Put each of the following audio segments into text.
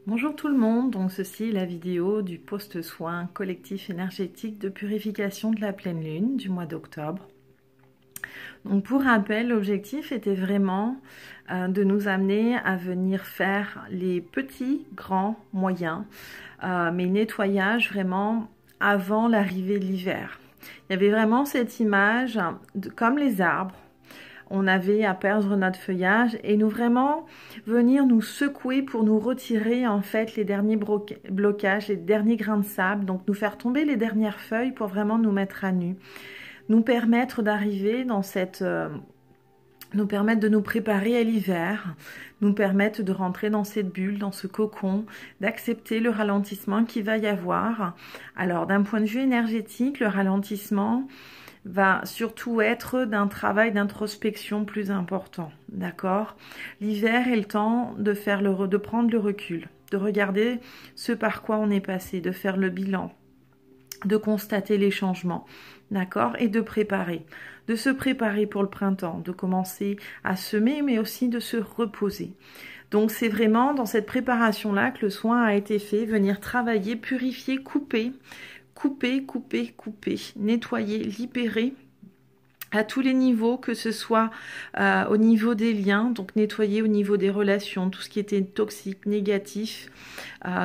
Bonjour tout le monde, donc ceci est la vidéo du post-soin collectif énergétique de purification de la pleine lune du mois d'octobre. Donc pour rappel, l'objectif était vraiment de nous amener à venir faire les petits, grands, moyens, mais nettoyage vraiment avant l'arrivée de l'hiver. Il y avait vraiment cette image comme les arbres. On avait à perdre notre feuillage et nous vraiment venir nous secouer pour nous retirer en fait les derniers blocages, les derniers grains de sable, donc nous faire tomber les dernières feuilles pour vraiment nous mettre à nu, nous permettre d'arriver dans cette... nous permettre de nous préparer à l'hiver, nous permettre de rentrer dans cette bulle, dans ce cocon, d'accepter le ralentissement qu'il va y avoir. Alors d'un point de vue énergétique, le ralentissement va surtout être d'un travail d'introspection plus important, d'accord? L'hiver est le temps de de prendre le recul, de regarder ce par quoi on est passé, de faire le bilan, de constater les changements, d'accord? Et de se préparer pour le printemps, de commencer à semer, mais aussi de se reposer. Donc c'est vraiment dans cette préparation-là que le soin a été fait, venir travailler, purifier, couper, nettoyer, libérer à tous les niveaux, que ce soit au niveau des liens, donc nettoyer au niveau des relations, tout ce qui était toxique, négatif,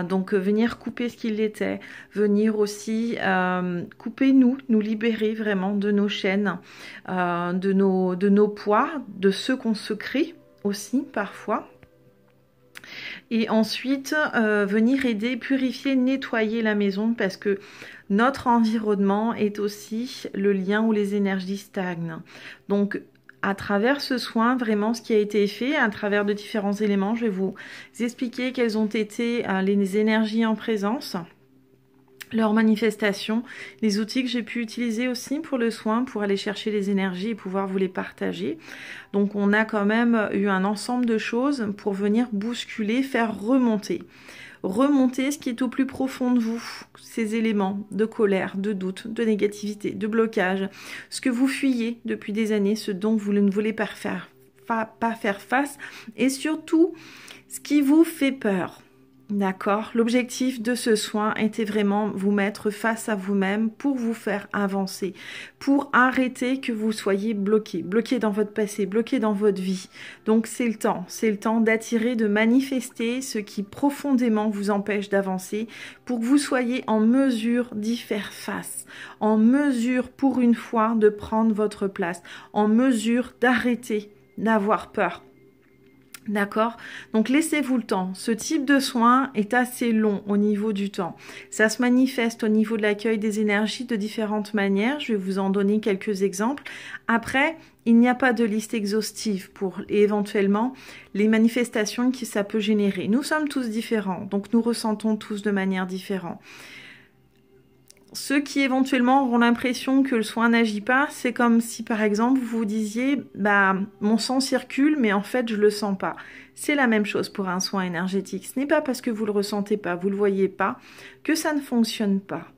donc venir couper ce qu'il était, venir aussi couper nous libérer vraiment de nos chaînes, de nos poids, de ceux qu'on se crée aussi parfois. Et ensuite, venir aider, purifier, nettoyer la maison parce que notre environnement est aussi le lien où les énergies stagnent. Donc, à travers ce soin, vraiment ce qui a été fait, à travers de différents éléments, je vais vous expliquer quelles ont été les énergies en présence, leurs manifestations, les outils que j'ai pu utiliser aussi pour le soin, pour aller chercher les énergies et pouvoir vous les partager. Donc on a quand même eu un ensemble de choses pour venir bousculer, faire remonter ce qui est au plus profond de vous, ces éléments de colère, de doute, de négativité, de blocage, ce que vous fuyez depuis des années, ce dont vous ne voulez pas faire face, et surtout ce qui vous fait peur. D'accord, l'objectif de ce soin était vraiment vous mettre face à vous-même pour vous faire avancer, pour arrêter que vous soyez bloqué dans votre passé, bloqué dans votre vie. Donc c'est le temps d'attirer, de manifester ce qui profondément vous empêche d'avancer pour que vous soyez en mesure d'y faire face, en mesure pour une fois de prendre votre place, en mesure d'arrêter d'avoir peur. D'accord? Donc laissez-vous le temps. Ce type de soin est assez long au niveau du temps. Ça se manifeste au niveau de l'accueil des énergies de différentes manières. Je vais vous en donner quelques exemples. Après, il n'y a pas de liste exhaustive pour éventuellement les manifestations que ça peut générer. Nous sommes tous différents, donc nous ressentons tous de manière différente. Ceux qui éventuellement auront l'impression que le soin n'agit pas, c'est comme si par exemple vous vous disiez bah mon sang circule mais en fait je le sens pas. C'est la même chose pour un soin énergétique. Ce n'est pas parce que vous le ressentez pas, vous le voyez pas, que ça ne fonctionne pas.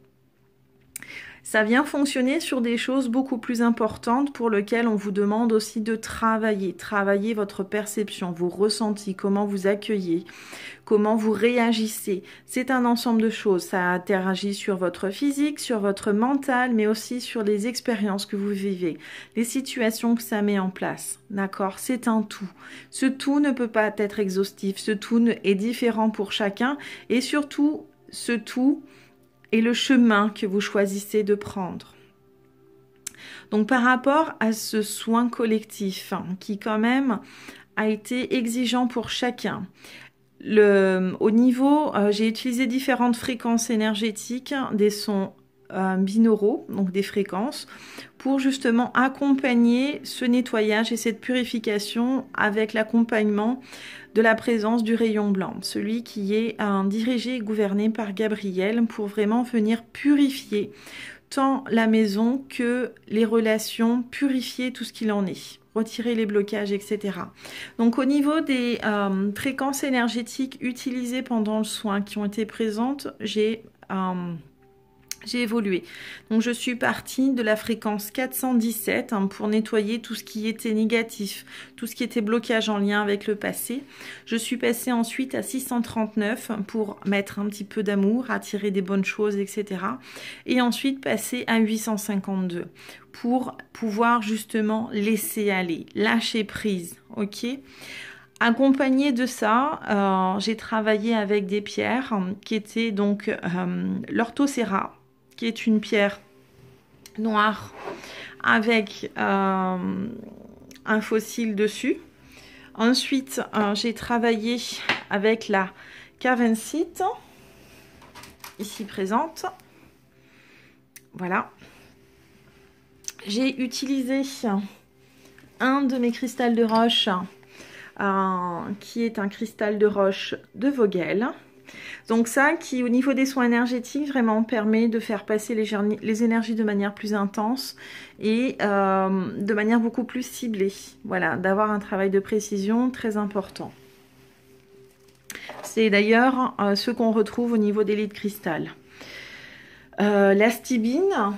Ça vient fonctionner sur des choses beaucoup plus importantes pour lesquelles on vous demande aussi de travailler votre perception, vos ressentis, comment vous accueillez, comment vous réagissez. C'est un ensemble de choses. Ça interagit sur votre physique, sur votre mental, mais aussi sur les expériences que vous vivez, les situations que ça met en place. D'accord? C'est un tout. Ce tout ne peut pas être exhaustif. Ce tout est différent pour chacun et surtout, ce tout et le chemin que vous choisissez de prendre. Donc par rapport à ce soin collectif qui quand même a été exigeant pour chacun, au niveau, j'ai utilisé différentes fréquences énergétiques, des sons binauraux, donc des fréquences, pour justement accompagner ce nettoyage et cette purification avec l'accompagnement de la présence du rayon blanc, celui qui est dirigé et gouverné par Gabriel pour vraiment venir purifier tant la maison que les relations, purifier tout ce qu'il en est, retirer les blocages, etc. Donc au niveau des fréquences énergétiques utilisées pendant le soin qui ont été présentes, j'ai J'ai évolué. Donc je suis partie de la fréquence 417 pour nettoyer tout ce qui était négatif, tout ce qui était blocage en lien avec le passé. Je suis passée ensuite à 639 pour mettre un petit peu d'amour, attirer des bonnes choses, etc. Et ensuite passer à 852 pour pouvoir justement laisser aller, lâcher prise, ok ? Accompagné de ça, j'ai travaillé avec des pierres qui étaient donc l'orthocéra, qui est une pierre noire avec un fossile dessus. Ensuite, j'ai travaillé avec la cavensite, ici présente. Voilà. J'ai utilisé un de mes cristals de roche, qui est un cristal de roche de Vogel. Donc ça, qui au niveau des soins énergétiques, vraiment permet de faire passer les énergies de manière plus intense et de manière beaucoup plus ciblée. Voilà, d'avoir un travail de précision très important. C'est d'ailleurs ce qu'on retrouve au niveau des lits de cristal. La stibine,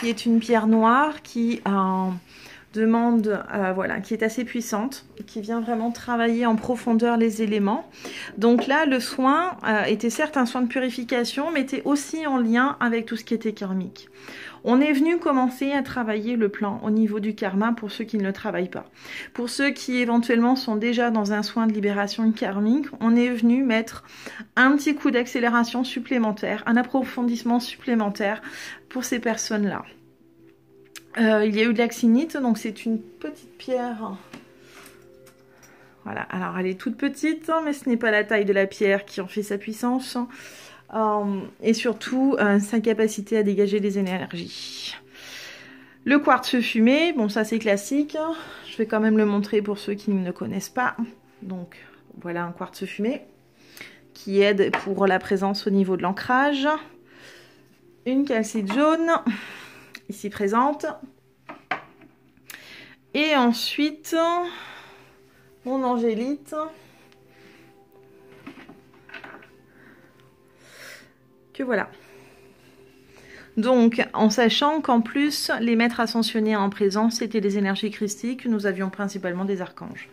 qui est une pierre noire qui demande, voilà, qui est assez puissante, qui vient vraiment travailler en profondeur les éléments. Donc là, le soin était certes un soin de purification, mais était aussi en lien avec tout ce qui était karmique. On est venu commencer à travailler le plan au niveau du karma pour ceux qui ne le travaillent pas. Pour ceux qui éventuellement sont déjà dans un soin de libération karmique, on est venu mettre un petit coup d'accélération supplémentaire, un approfondissement supplémentaire pour ces personnes-là. Il y a eu de l'axinite, donc c'est une petite pierre. Voilà, alors elle est toute petite, mais ce n'est pas la taille de la pierre qui en fait sa puissance. Et surtout, sa capacité à dégager des énergies. Le quartz fumé, bon ça c'est classique. Je vais quand même le montrer pour ceux qui ne le connaissent pas. Donc voilà un quartz fumé qui aide pour la présence au niveau de l'ancrage. Une calcite jaune, ici présente. Et ensuite, mon angélite. Que voilà. Donc, en sachant qu'en plus, les maîtres ascensionnés en présence, c'était des énergies christiques, nous avions principalement des archanges.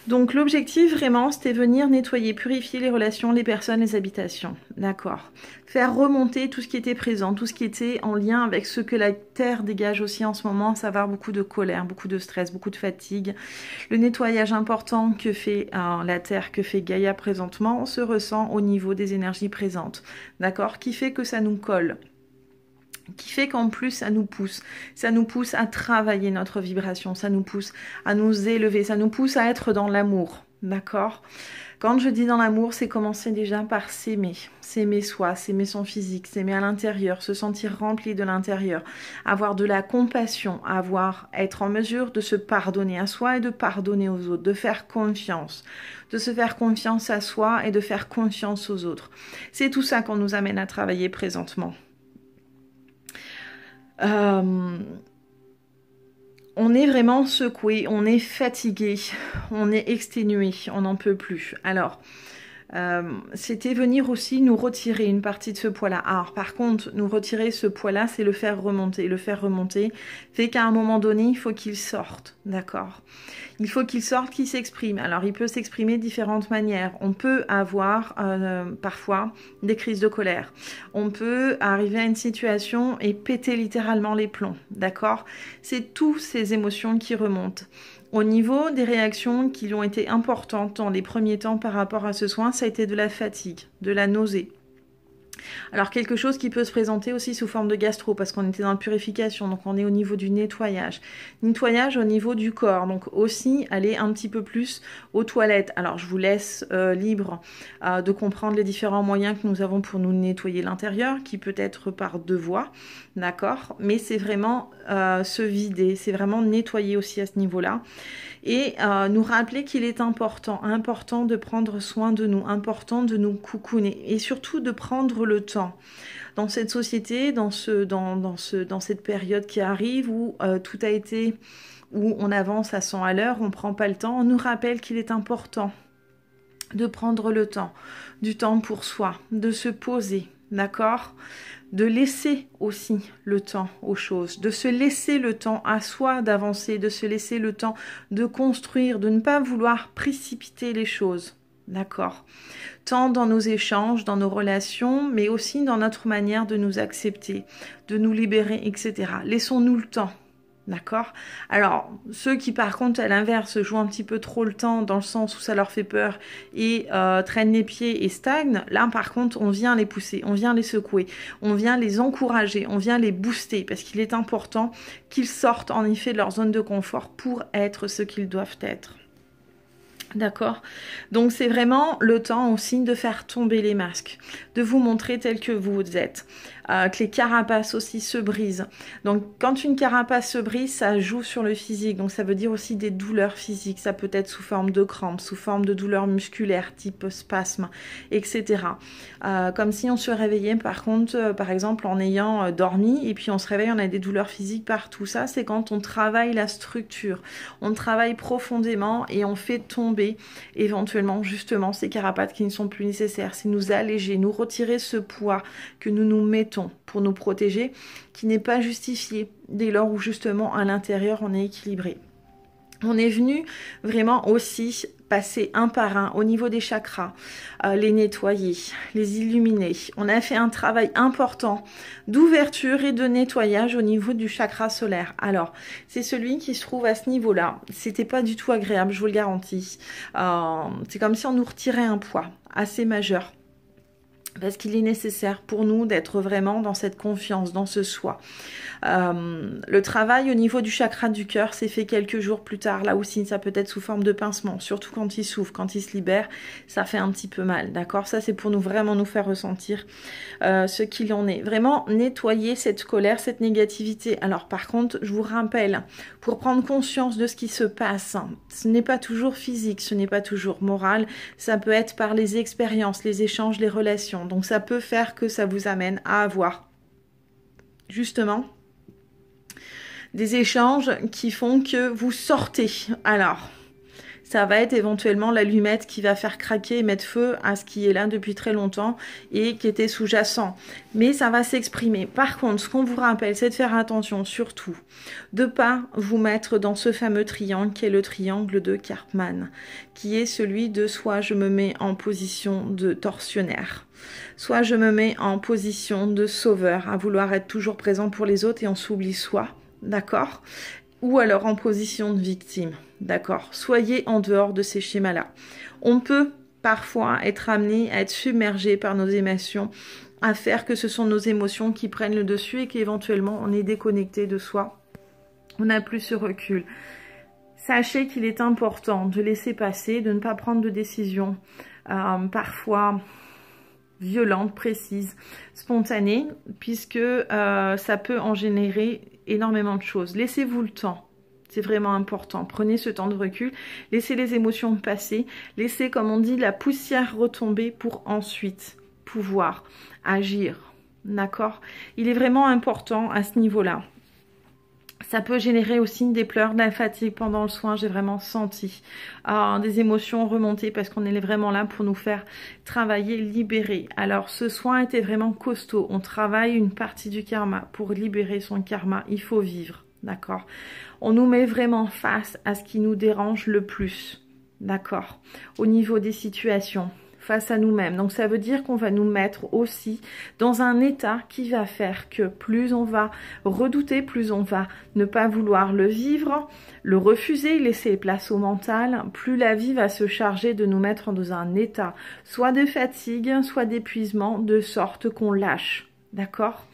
Donc, l'objectif, vraiment, c'était venir nettoyer, purifier les relations, les personnes, les habitations. D'accord. Faire remonter tout ce qui était présent, tout ce qui était en lien avec ce que la Terre dégage aussi en ce moment, à savoir beaucoup de colère, beaucoup de stress, beaucoup de fatigue. Le nettoyage important que fait la Terre, que fait Gaïa présentement, se ressent au niveau des énergies présentes. D'accord. Qui fait que ça nous colle. Qui fait qu'en plus ça nous pousse à travailler notre vibration, ça nous pousse à nous élever, ça nous pousse à être dans l'amour, d'accord? Quand je dis dans l'amour, c'est commencer déjà par s'aimer soi, s'aimer son physique, s'aimer à l'intérieur, se sentir rempli de l'intérieur, avoir de la compassion, être en mesure de se pardonner à soi et de pardonner aux autres, de faire confiance, de se faire confiance à soi et de faire confiance aux autres. C'est tout ça qu'on nous amène à travailler présentement. On est vraiment secoué, on est fatigué, on est exténué, on n'en peut plus. Alors, c'était venir aussi nous retirer une partie de ce poids-là. Alors, par contre, nous retirer ce poids-là, c'est le faire remonter. Le faire remonter fait qu'à un moment donné, il faut qu'il sorte, d'accord ? Il faut qu'il sorte, qu'il s'exprime. Alors, il peut s'exprimer de différentes manières. On peut avoir parfois des crises de colère. On peut arriver à une situation et péter littéralement les plombs, d'accord ? C'est toutes ces émotions qui remontent. Au niveau des réactions qui ont été importantes dans les premiers temps par rapport à ce soin, ça a été de la fatigue, de la nausée. Alors quelque chose qui peut se présenter aussi sous forme de gastro parce qu'on était dans la purification, donc on est au niveau du nettoyage. Nettoyage au niveau du corps, donc aussi aller un petit peu plus aux toilettes. Alors je vous laisse libre de comprendre les différents moyens que nous avons pour nous nettoyer l'intérieur, qui peut être par deux voies, d'accord ? Mais c'est vraiment se vider, c'est vraiment nettoyer aussi à ce niveau-là. Et nous rappeler qu'il est important de prendre soin de nous, important de nous coucouner et surtout de prendre le temps. Dans cette société, dans cette période qui arrive où tout a été, où on avance à 100 à l'heure, on ne prend pas le temps, on nous rappelle qu'il est important de prendre le temps, du temps pour soi, de se poser, d'accord? De laisser aussi le temps aux choses, de se laisser le temps à soi d'avancer, de se laisser le temps de construire, de ne pas vouloir précipiter les choses, d'accord? Tant dans nos échanges, dans nos relations, mais aussi dans notre manière de nous accepter, de nous libérer, etc. Laissons-nous le temps. D'accord? Alors, ceux qui par contre à l'inverse jouent un petit peu trop le temps dans le sens où ça leur fait peur et traînent les pieds et stagnent, là par contre on vient les pousser, on vient les secouer, on vient les encourager, on vient les booster parce qu'il est important qu'ils sortent en effet de leur zone de confort pour être ce qu'ils doivent être. D'accord? Donc c'est vraiment le temps aussi de faire tomber les masques, de vous montrer tel que vous êtes, que les carapaces aussi se brisent. Donc quand une carapace se brise, ça joue sur le physique, donc ça veut dire aussi des douleurs physiques, ça peut être sous forme de crampes, sous forme de douleurs musculaires, type spasme, etc. Comme si on se réveillait par contre, par exemple en ayant dormi, et puis on se réveille, on a des douleurs physiques partout. Ça c'est quand on travaille la structure, on travaille profondément et on fait tomber éventuellement justement ces carapaces qui ne sont plus nécessaires, c'est nous alléger, nous retirer ce poids que nous nous mettons pour nous protéger, qui n'est pas justifié dès lors où justement à l'intérieur on est équilibré. On est venu vraiment aussi passer un par un au niveau des chakras, les nettoyer, les illuminer. On a fait un travail important d'ouverture et de nettoyage au niveau du chakra solaire. Alors, c'est celui qui se trouve à ce niveau-là. C'était pas du tout agréable, je vous le garantis. C'est comme si on nous retirait un poids assez majeur. Parce qu'il est nécessaire pour nous d'être vraiment dans cette confiance, dans ce soi. Le travail au niveau du chakra du cœur s'est fait quelques jours plus tard. Là aussi, ça peut être sous forme de pincement, surtout quand il souffre, quand il se libère, ça fait un petit peu mal, d'accord? Ça, c'est pour nous vraiment nous faire ressentir ce qu'il en est. Vraiment nettoyer cette colère, cette négativité. Alors par contre, je vous rappelle, pour prendre conscience de ce qui se passe, ce n'est pas toujours physique, ce n'est pas toujours moral, ça peut être par les expériences, les échanges, les relations. Donc ça peut faire que ça vous amène à avoir justement des échanges qui font que vous sortez. Alors, ça va être éventuellement l'allumette qui va faire craquer et mettre feu à ce qui est là depuis très longtemps et qui était sous-jacent. Mais ça va s'exprimer. Par contre, ce qu'on vous rappelle, c'est de faire attention surtout de ne pas vous mettre dans ce fameux triangle qui est le triangle de Karpman, qui est celui de soit je me mets en position de tortionnaire, soit je me mets en position de sauveur, à vouloir être toujours présent pour les autres et on s'oublie soi. D'accord? Ou alors en position de victime. D'accord? Soyez en dehors de ces schémas-là. On peut parfois être amené à être submergé par nos émotions, à faire que ce sont nos émotions qui prennent le dessus et qu'éventuellement on est déconnecté de soi. On n'a plus ce recul. Sachez qu'il est important de laisser passer, de ne pas prendre de décisions parfois violentes, précises, spontanées, puisque ça peut en générer énormément de choses. Laissez-vous le temps, c'est vraiment important. Prenez ce temps de recul, laissez les émotions passer, laissez, comme on dit, la poussière retomber pour ensuite pouvoir agir. D'accord? Il est vraiment important à ce niveau-là. Ça peut générer aussi des pleurs, de la fatigue pendant le soin, j'ai vraiment senti des émotions remonter parce qu'on est vraiment là pour nous faire travailler, libérer. Alors ce soin était vraiment costaud, on travaille une partie du karma. Pour libérer son karma, il faut vivre, d'accord? On nous met vraiment face à ce qui nous dérange le plus, d'accord? Au niveau des situations, face à nous-mêmes. Donc ça veut dire qu'on va nous mettre aussi dans un état qui va faire que plus on va redouter, plus on va ne pas vouloir le vivre, le refuser, laisser place au mental, plus la vie va se charger de nous mettre dans un état soit de fatigue, soit d'épuisement, de sorte qu'on lâche. D'accord ?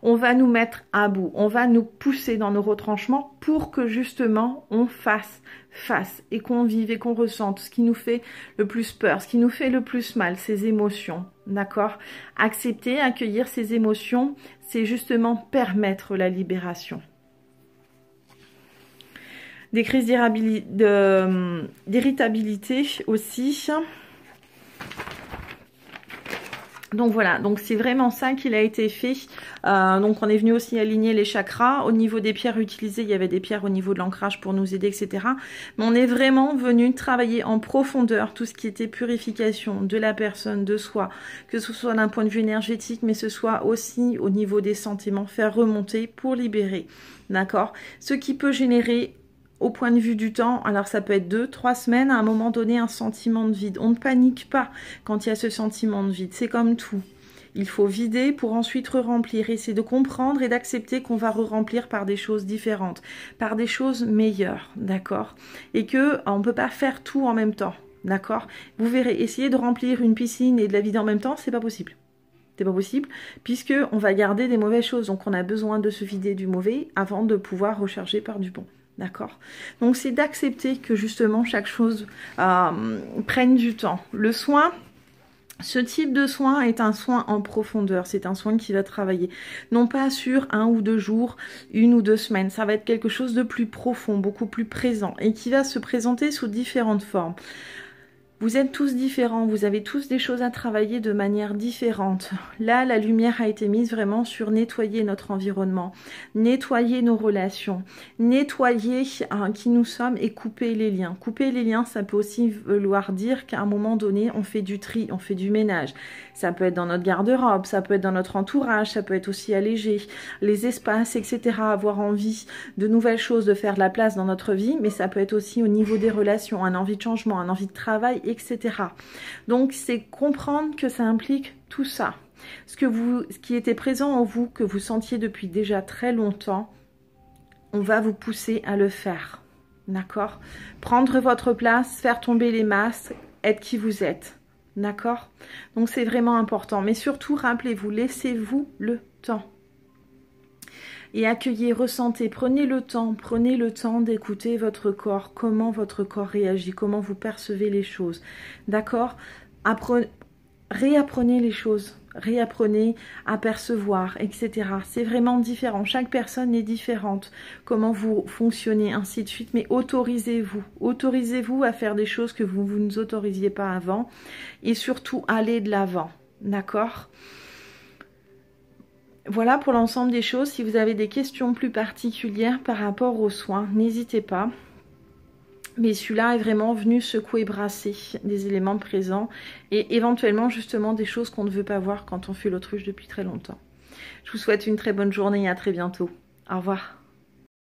On va nous mettre à bout, on va nous pousser dans nos retranchements pour que justement on fasse face et qu'on vive et qu'on ressente ce qui nous fait le plus peur, ce qui nous fait le plus mal, ces émotions, d'accord? Accepter, accueillir ces émotions, c'est justement permettre la libération. Des crises d'irritabilité aussi. Donc voilà, donc c'est vraiment ça qu'il a été fait. Donc on est venu aussi aligner les chakras. Au niveau des pierres utilisées, il y avait des pierres au niveau de l'ancrage pour nous aider, etc. Mais on est vraiment venu travailler en profondeur tout ce qui était purification de la personne, de soi, que ce soit d'un point de vue énergétique, mais ce soit aussi au niveau des sentiments, faire remonter pour libérer. D'accord? Ce qui peut générer au point de vue du temps, alors ça peut être 2-3 semaines, à un moment donné, un sentiment de vide. On ne panique pas quand il y a ce sentiment de vide, c'est comme tout. Il faut vider pour ensuite re-remplir. Et c'est de comprendre et d'accepter qu'on va re-remplir par des choses différentes, par des choses meilleures, d'accord? Et que on ne peut pas faire tout en même temps, d'accord? Vous verrez, essayer de remplir une piscine et de la vider en même temps, c'est pas possible. C'est pas possible, puisque on va garder des mauvaises choses. Donc on a besoin de se vider du mauvais avant de pouvoir recharger par du bon. D'accord? Donc c'est d'accepter que justement chaque chose prenne du temps. Le soin, ce type de soin est un soin en profondeur. C'est un soin qui va travailler, non pas sur 1 ou 2 jours, 1 ou 2 semaines. Ça va être quelque chose de plus profond, beaucoup plus présent et qui va se présenter sous différentes formes. Vous êtes tous différents, vous avez tous des choses à travailler de manière différente. Là, la lumière a été mise vraiment sur nettoyer notre environnement, nettoyer nos relations, nettoyer qui nous sommes et couper les liens. Couper les liens, ça peut aussi vouloir dire qu'à un moment donné, on fait du tri, on fait du ménage. Ça peut être dans notre garde-robe, ça peut être dans notre entourage, ça peut être aussi allégé, les espaces, etc. Avoir envie de nouvelles choses, de faire de la place dans notre vie, mais ça peut être aussi au niveau des relations, un envie de changement, un envie de travail, etc. Donc c'est comprendre que ça implique tout ça. Ce qui était présent en vous, que vous sentiez depuis déjà très longtemps, on va vous pousser à le faire. D'accord? Prendre votre place, faire tomber les masques, être qui vous êtes. D'accord? Donc c'est vraiment important. Mais surtout, rappelez-vous, laissez-vous le temps. Et accueillez, ressentez, prenez le temps d'écouter votre corps, comment votre corps réagit, comment vous percevez les choses. D'accord? Réapprenez les choses, réapprenez à percevoir, etc. C'est vraiment différent. Chaque personne est différente. Comment vous fonctionnez, ainsi de suite. Mais autorisez-vous. Autorisez-vous à faire des choses que vous ne autorisiez pas avant. Et surtout, allez de l'avant. D'accord? Voilà pour l'ensemble des choses. Si vous avez des questions plus particulières par rapport aux soins, n'hésitez pas. Mais celui-là est vraiment venu secouer, brasser des éléments présents et éventuellement justement des choses qu'on ne veut pas voir quand on fait l'autruche depuis très longtemps. Je vous souhaite une très bonne journée et à très bientôt. Au revoir.